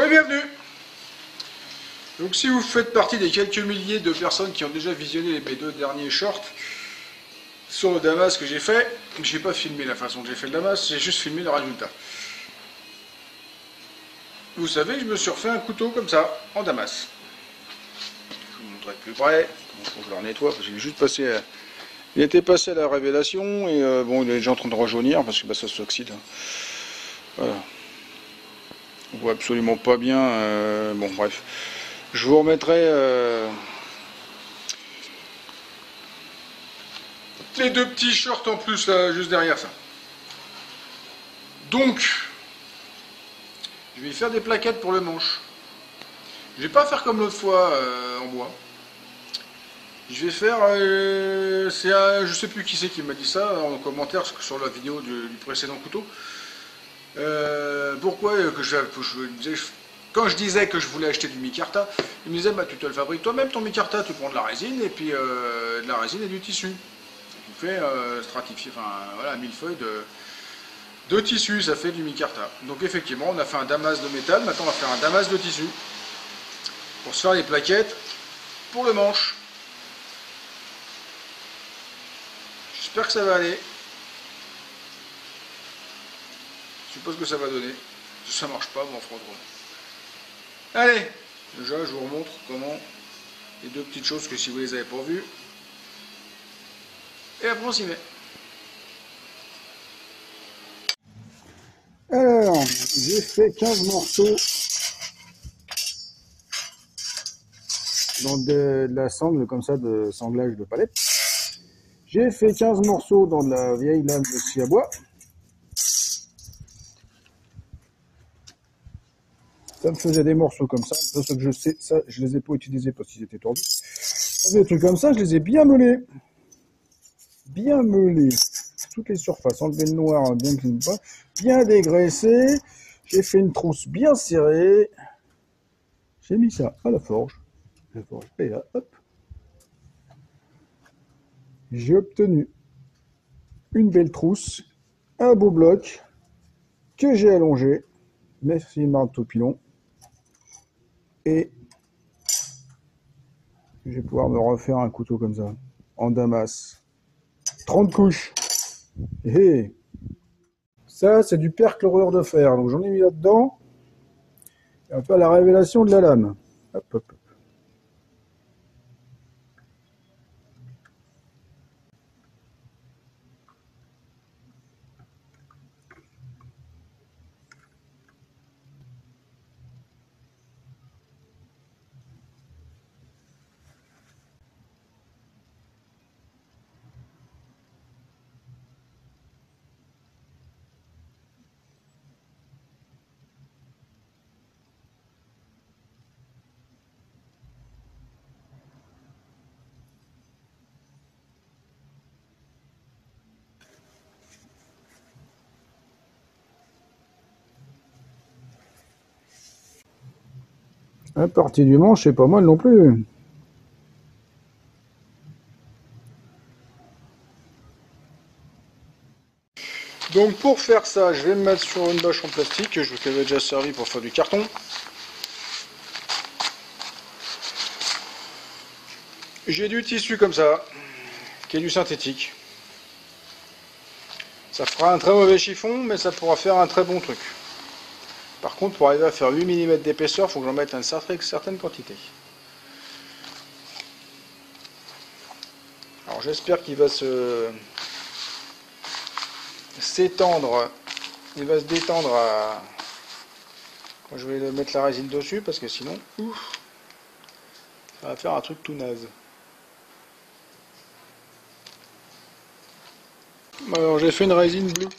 Oui, bienvenue. Donc si vous faites partie des quelques milliers de personnes qui ont déjà visionné mes 2 derniers shorts sur le Damas que j'ai fait, j'ai pas filmé la façon que j'ai fait le Damas, j'ai juste filmé le résultat. Vous savez que je me suis refait un couteau comme ça, en Damas. Je vous montrerai de plus près, faut que je le nettoie, parce que j'ai juste passé à... Il était passé à la révélation, et bon, il est déjà en train de rejaunir, parce que bah, ça s'oxyde. Voilà. On voit absolument pas bien, bon bref. Je vous remettrai les 2 petits shorts en plus là, juste derrière ça. Donc, je vais faire des plaquettes pour le manche. Je vais pas faire comme l'autre fois en bois. Je vais faire, je sais plus qui c'est qui m'a dit ça en commentaire sur la vidéo du précédent couteau. Pourquoi quand je disais que je voulais acheter du micarta, il me disait bah tu te le fabriques toi-même ton micarta, tu prends de la résine et puis de la résine et du tissu. Tu fais stratifier, enfin voilà, millefeuille de tissu, ça fait du micarta. Donc effectivement on a fait un damas de métal, maintenant on va faire un damas de tissu pour se faire les plaquettes pour le manche. J'espère que ça va aller. Je sais pas ce que ça va donner. Si ça marche pas, bon, on fera autrement. Allez, déjà je vous remontre comment les 2 petites choses que si vous les avez pas vues. Et après on s'y met. Alors, j'ai fait 15 morceaux dans de la sangle comme ça, de sanglage de palette. J'ai fait 15 morceaux dans de la vieille lame de scie à bois. Ça me faisait des morceaux comme ça. Ce que je sais, ça, je les ai pas utilisés parce qu'ils étaient tordus. Des trucs comme ça, je les ai bien meulés. Bien meulés. Toutes les surfaces. Enlever le noir, bien clean, bien dégraissé. J'ai fait une trousse bien serrée. J'ai mis ça à la forge. La forge est là, hop. J'ai obtenu une belle trousse, un beau bloc que j'ai allongé. Merci marteau pilon. Et je vais pouvoir me refaire un couteau comme ça, en damas. 30 couches. Et ça, c'est du perchlorure de fer. Donc j'en ai mis là-dedans. Et on va faire la révélation de la lame. Hop, hop. La partie du manche, c'est pas mal non plus. Donc pour faire ça, je vais me mettre sur une bâche en plastique qui avait déjà servi pour faire du carton. J'ai du tissu comme ça, qui est du synthétique. Ça fera un très mauvais chiffon, mais ça pourra faire un très bon truc. Par contre, pour arriver à faire 8 mm d'épaisseur, il faut que j'en mette une certaine quantité. Alors j'espère qu'il va s'étendre, il va se détendre à... Quand je vais mettre la résine dessus, parce que sinon, ouf, ça va faire un truc tout naze. Alors j'ai fait une résine bleue.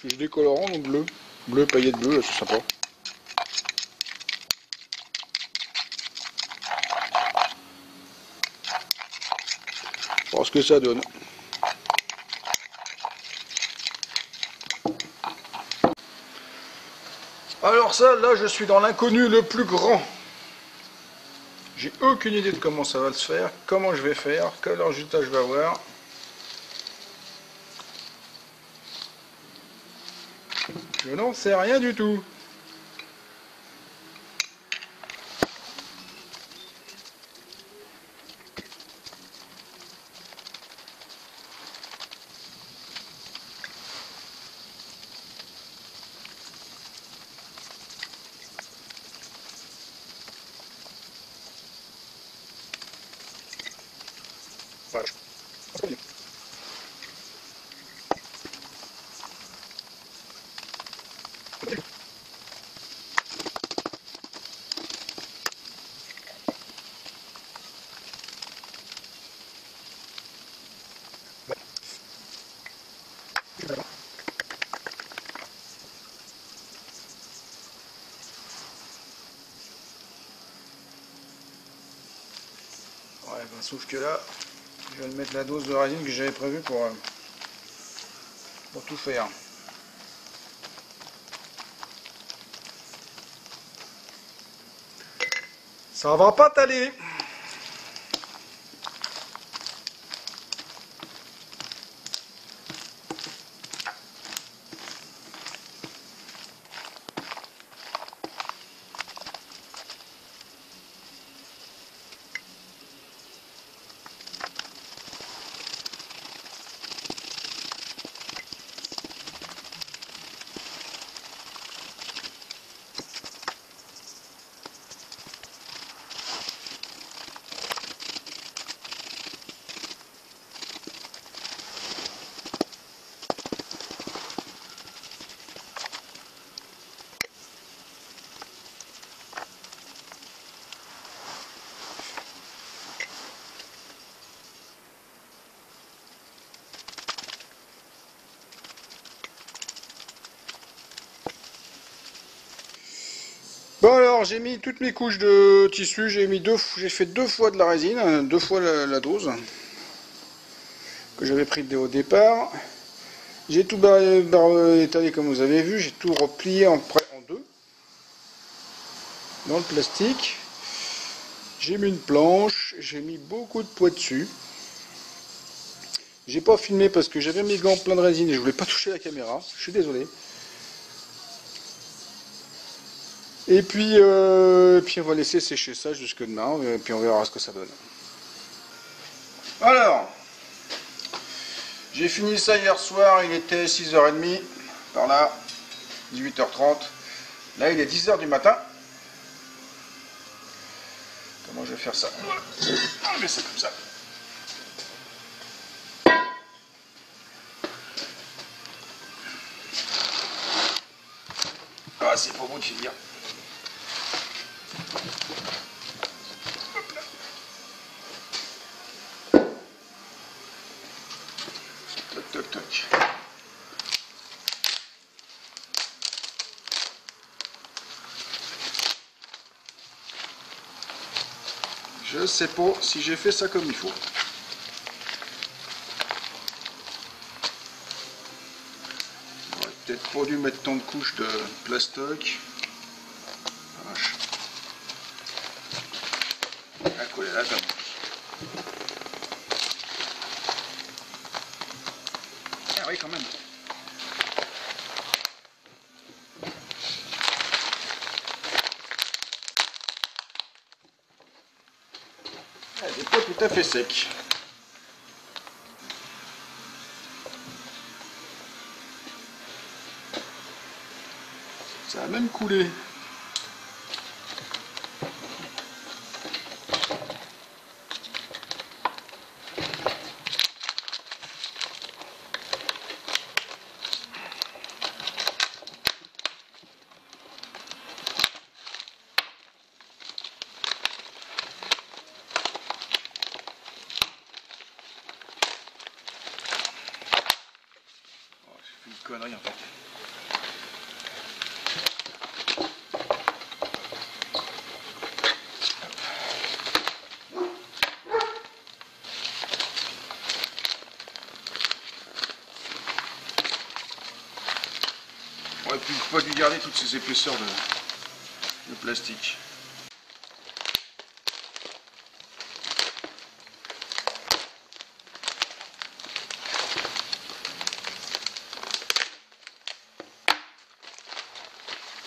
Je décolorant, donc bleu. Bleu, paillette bleue, c'est sympa. Voir ce que ça donne. Alors ça, là je suis dans l'inconnu le plus grand. J'ai aucune idée de comment ça va se faire, comment je vais faire, quel résultat je vais avoir. Je n'en sais rien du tout. Voilà. Ouais, ben, sauf que là, je vais mettre la dose de résine que j'avais prévue pour tout faire. Ça va pas t'aller. Bon alors j'ai mis toutes mes couches de tissu, j'ai fait 2 fois de la résine, 2 fois la dose que j'avais pris au départ. J'ai tout étalé comme vous avez vu, j'ai tout replié en deux dans le plastique. J'ai mis une planche, j'ai mis beaucoup de poids dessus. J'ai pas filmé parce que j'avais mes gants pleins de résine et je voulais pas toucher la caméra, je suis désolé. Et puis on va laisser sécher ça jusque demain, et puis on verra ce que ça donne. Alors, j'ai fini ça hier soir, il était 6h30, par là, 18h30. Là, il est 10h du matin. Comment je vais faire ça? On met ça comme ça. Ah, c'est pas bon de finir. Toc, toc, toc. Je sais pas si j'ai fait ça comme il faut. J'aurais peut-être pas dû mettre tant de couches de plastoc. Vache. À coller là, comme. Ah oui, quand même. Elle n'est pas tout à fait sec. Ça a même coulé. Une connerie en fait. On aurait pas dû garder toutes ces épaisseurs de plastique.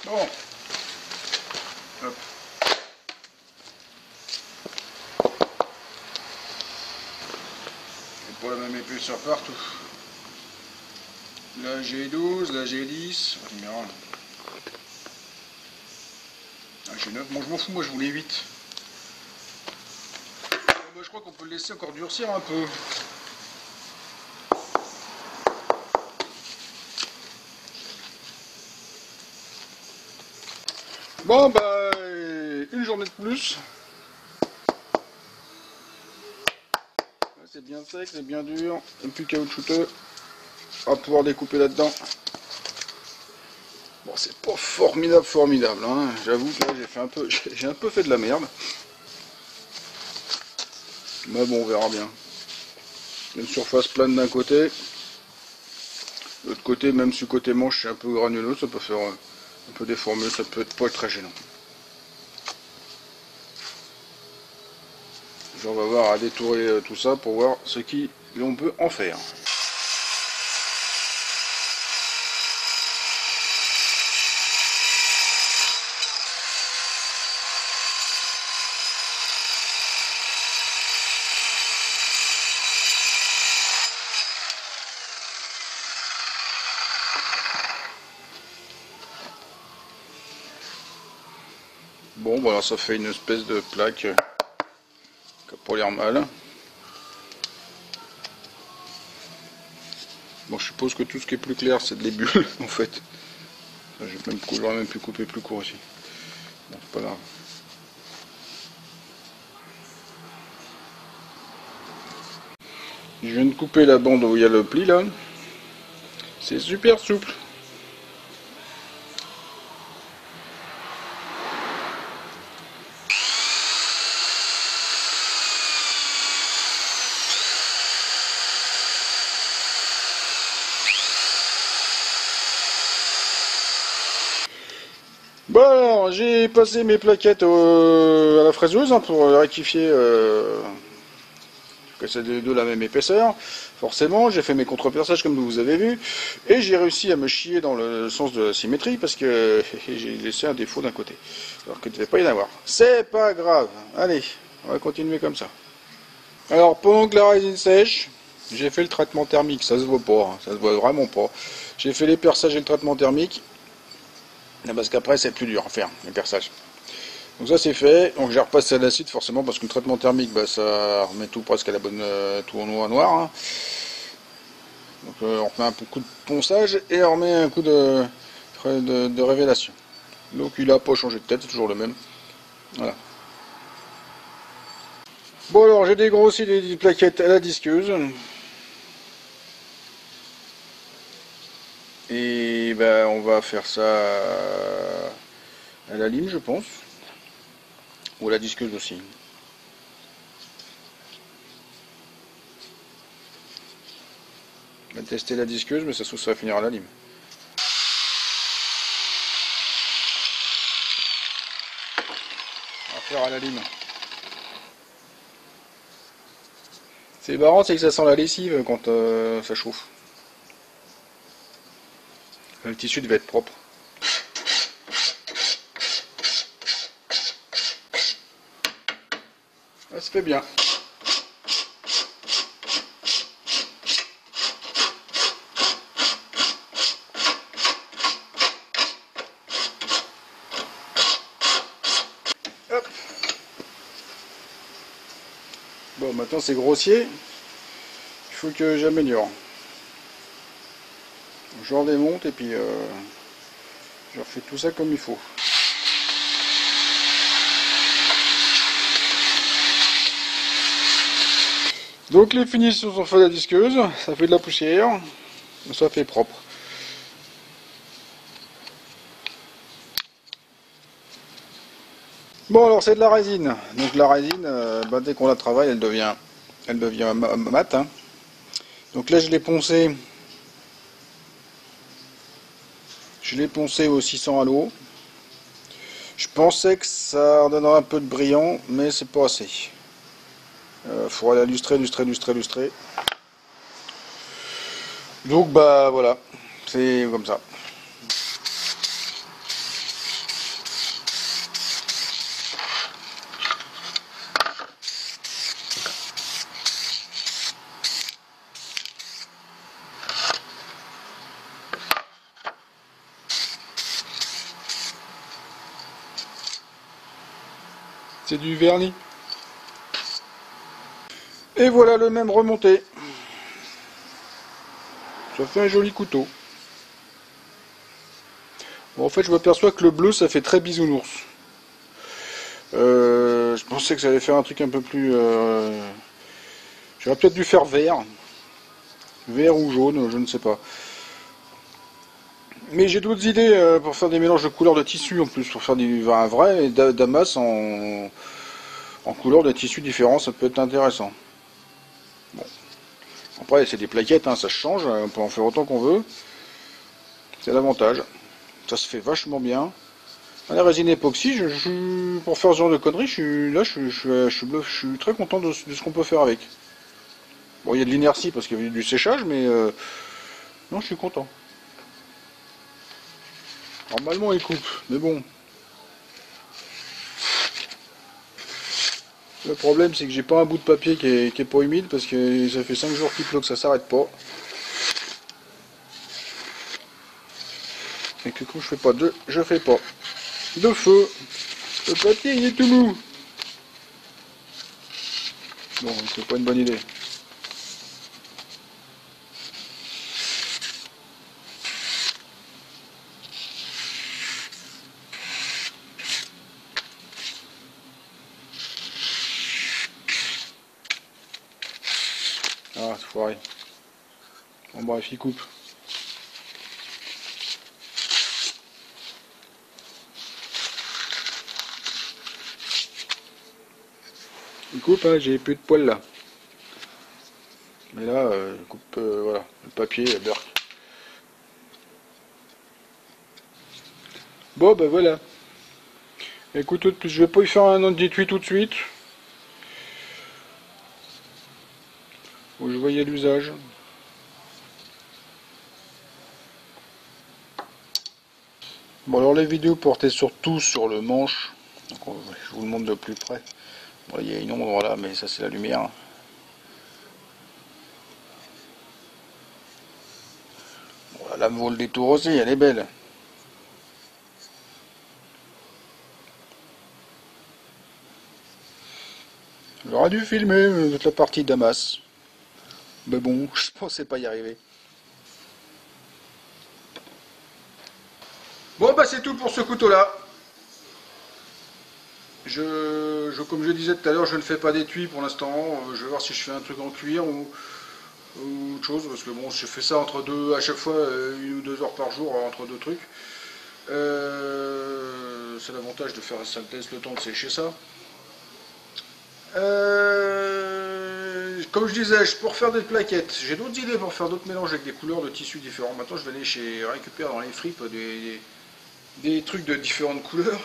Bon. Hop. Et pas la même épaisseur partout. Là j'ai 12, là j'ai 10. Là j'ai 9. Bon je m'en fous, moi je voulais 8. je crois qu'on peut le laisser encore durcir un peu. Bon bah une journée de plus. C'est bien sec, c'est bien dur, et plus caoutchouteux. On va pouvoir découper là-dedans. Bon, c'est pas formidable, hein. J'avoue que là j'ai un peu fait de la merde. Mais bon, on verra bien. Une surface plane d'un côté. De l'autre côté, même si le côté manche c'est un peu granuleux, ça peut faire un peu déformé, ça peut être pas être très gênant. On va voir à détourer tout ça pour voir ce qu'on peut en faire. Bon, voilà, ça fait une espèce de plaque qui n'a pas l'air mal. Bon, je suppose que tout ce qui est plus clair, c'est de les bulles, en fait. J'aurais même pu couper plus court ici. Bon, c'est pas grave. Je viens de couper la bande où il y a le pli, là. C'est super souple. Bon alors, j'ai passé mes plaquettes à la fraiseuse hein, pour rectifier que c'est les deux la même épaisseur. Forcément, j'ai fait mes contreperçages comme vous avez vu, et j'ai réussi à me chier dans le sens de la symétrie parce que j'ai laissé un défaut d'un côté, alors qu'il ne devait pas y en avoir. C'est pas grave, allez, on va continuer comme ça. Alors, pendant que la résine sèche, j'ai fait le traitement thermique, ça se voit pas, hein, ça se voit vraiment pas. J'ai fait les perçages et le traitement thermique. Parce qu'après c'est plus dur à faire, les perçages. Donc ça c'est fait, donc j'ai repassé à l'acide forcément parce que le traitement thermique bah, ça remet tout presque à la bonne tout en noir. Hein. Donc on remet un coup de ponçage et on remet un coup de révélation. Donc il n'a pas changé de tête, c'est toujours le même. Voilà. Bon alors j'ai dégrossi les plaquettes à la disqueuse. Et ben on va faire ça à la lime je pense. Ou à la disqueuse aussi. On va tester la disqueuse, mais ça se trouve ça va finir à la lime. On va faire à la lime. C'est marrant, c'est que ça sent la lessive quand ça chauffe. Le tissu devait être propre. Ça se fait bien. Hop. Bon, maintenant c'est grossier. Il faut que j'améliore. Je redémonte et puis je refais tout ça comme il faut. Donc les finitions sont faites à la disqueuse, ça fait de la poussière, mais ça fait propre. Bon alors c'est de la résine, donc la résine, bah, dès qu'on la travaille elle devient mat. Hein. Donc là je l'ai poncé au 600 à l'eau. Je pensais que ça donnerait un peu de brillant, mais c'est pas assez. Faudra la lustrer. Donc bah voilà, c'est comme ça. C'est du vernis. Et voilà le même remonté. Ça fait un joli couteau. Bon, en fait, je m'aperçois que le bleu, ça fait très bisounours. Je pensais que ça allait faire un truc un peu plus... J'aurais peut-être dû faire vert. Vert ou jaune, je ne sais pas. Mais j'ai d'autres idées pour faire des mélanges de couleurs de tissus en plus. Pour faire un vrai damas en couleurs de tissus différents, ça peut être intéressant. Bon. Après, c'est des plaquettes, hein, ça se change. On peut en faire autant qu'on veut. C'est l'avantage. Ça se fait vachement bien. La résine époxy, pour faire ce genre de conneries, je suis très content de ce qu'on peut faire avec. Bon, il y a de l'inertie parce qu'il y a du séchage, mais non, je suis content. Normalement, il coupe, mais bon. Le problème, c'est que j'ai pas un bout de papier qui est pas humide parce que ça fait 5 jours qu'il pleut que ça s'arrête pas. Et que comme je fais pas de feu. Le papier, il est tout mou. Bon, c'est pas une bonne idée. Ah, c'est foiré. Bon, bref, il coupe. Il coupe, hein, j'ai plus de poils là. Mais là, il coupe, voilà, le papier, la beurre. Bon, ben voilà. Écoute, je vais pas y faire un autre étui tout de suite. Où je voyais l'usage. Bon, alors les vidéos portaient surtout sur le manche. Donc, je vous le montre de plus près. Bon, il y a une ombre là, mais ça c'est la lumière. Bon, la lame vaut le détour aussi, elle est belle. J'aurais dû filmer toute la partie Damas. Mais bon, je pensais pas y arriver. Bon, bah c'est tout pour ce couteau-là. Comme je disais tout à l'heure, je ne fais pas d'étui pour l'instant. Je vais voir si je fais un truc en cuir ou autre chose. Parce que bon, je fais ça à chaque fois, 1 ou 2 heures par jour, entre deux trucs. C'est l'avantage de faire ça, me laisse le temps de sécher ça. Comme je disais, pour faire des plaquettes, j'ai d'autres idées pour faire d'autres mélanges avec des couleurs de tissus différents. Maintenant, je vais aller récupérer dans les fripes des trucs de différentes couleurs.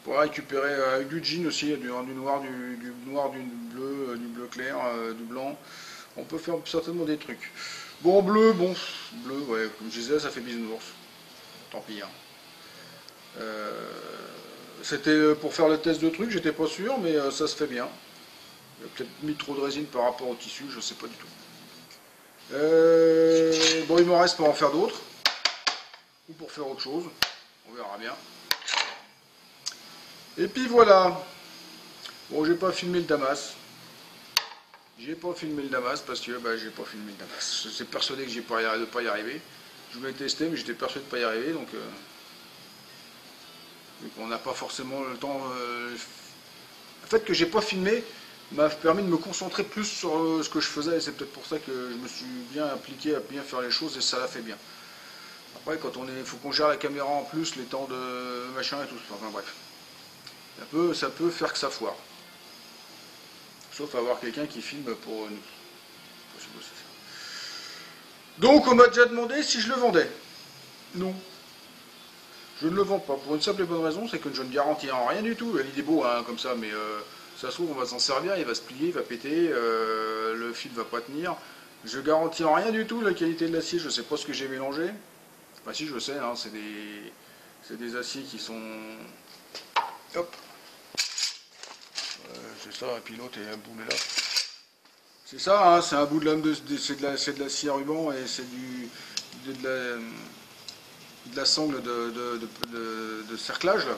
Pour récupérer avec du jean aussi, du noir, du noir, du bleu clair, du blanc. On peut faire certainement des trucs. Bon, bleu, ouais, comme je disais, ça fait bisounours. Tant pis. Hein. C'était pour faire le test de trucs, j'étais pas sûr, mais ça se fait bien. J'ai peut-être mis trop de résine par rapport au tissu, je sais pas du tout. Bon, il m'en reste pour en faire d'autres, ou pour faire autre chose, on verra bien. Et puis voilà. Bon, j'ai pas filmé le Damas. J'ai pas filmé le Damas parce que j'ai pas filmé le Damas. Je suis persuadé que j'ai pas de pas y arriver. Je voulais tester, mais j'étais persuadé de pas y arriver, donc on n'a pas forcément le temps. Le fait que j'ai pas filmé m'a permis de me concentrer plus sur ce que je faisais, et c'est peut-être pour ça que je me suis bien appliqué à bien faire les choses, et ça l'a fait bien. Après, il faut qu'on gère la caméra en plus, les temps de machin et tout. Enfin bref, ça peut faire que ça foire. Sauf avoir quelqu'un qui filme pour nous. Donc on m'a déjà demandé si je le vendais. Non. Je ne le vends pas. Pour une simple et bonne raison, c'est que je ne garantis en rien du tout. Il est beau hein, comme ça, mais ça se trouve on va s'en servir, il va se plier, il va péter, le fil va pas tenir. Je garantis en rien du tout la qualité de l'acier, je ne sais pas ce que j'ai mélangé. Enfin si je sais, hein, c'est des aciers qui sont... Hop. C'est ça, et puis l'autre est un bout là. C'est ça, hein, c'est un bout de lame, c'est de l'acier à ruban et c'est de la sangle de cerclage, là,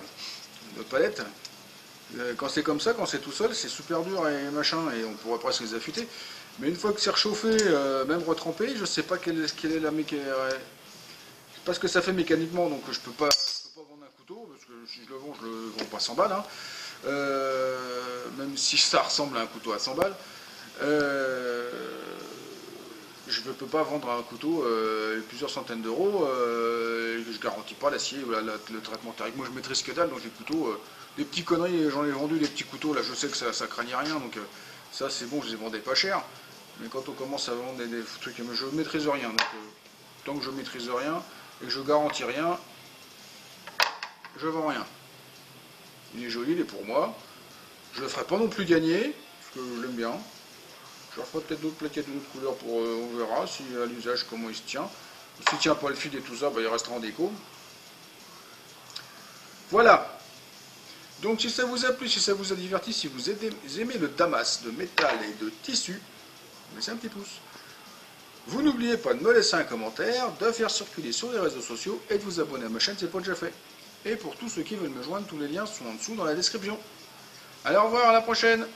de palette. Quand c'est comme ça, quand c'est tout seul, c'est super dur et machin, et on pourrait presque les affûter. Mais une fois que c'est réchauffé, même retrempé, je sais pas quelle est la mécanique. Pas ce que ça fait mécaniquement, donc je peux pas vendre un couteau, parce que si je le vends pas 100 balles. Hein. Même si ça ressemble à un couteau à 100 balles. Je ne peux pas vendre un couteau plusieurs centaines d'euros, je ne garantis pas l'acier ou le traitement thermique. Moi je maîtrise que dalle, donc les couteaux, des petits conneries, j'en ai vendu des petits couteaux, là je sais que ça craignait rien, donc ça c'est bon, je les vendais pas cher. Mais quand on commence à vendre des trucs, je ne maîtrise rien, donc tant que je ne maîtrise rien et que je garantis rien, je vends rien. Il est joli, il est pour moi. Je ne le ferai pas non plus gagner, parce que je l'aime bien. Je referai peut-être d'autres plaquettes d'autres couleurs pour on verra si à l'usage comment il se tient. S'il ne tient pas le fil et tout ça, bah, il restera en déco. Voilà. Donc si ça vous a plu, si ça vous a diverti, si vous aimez le damas de métal et de tissu, laissez un petit pouce. Vous n'oubliez pas de me laisser un commentaire, de faire circuler sur les réseaux sociaux et de vous abonner à ma chaîne, c'est pas déjà fait. Et pour tous ceux qui veulent me joindre, tous les liens sont en dessous dans la description. Allez, au revoir, à la prochaine!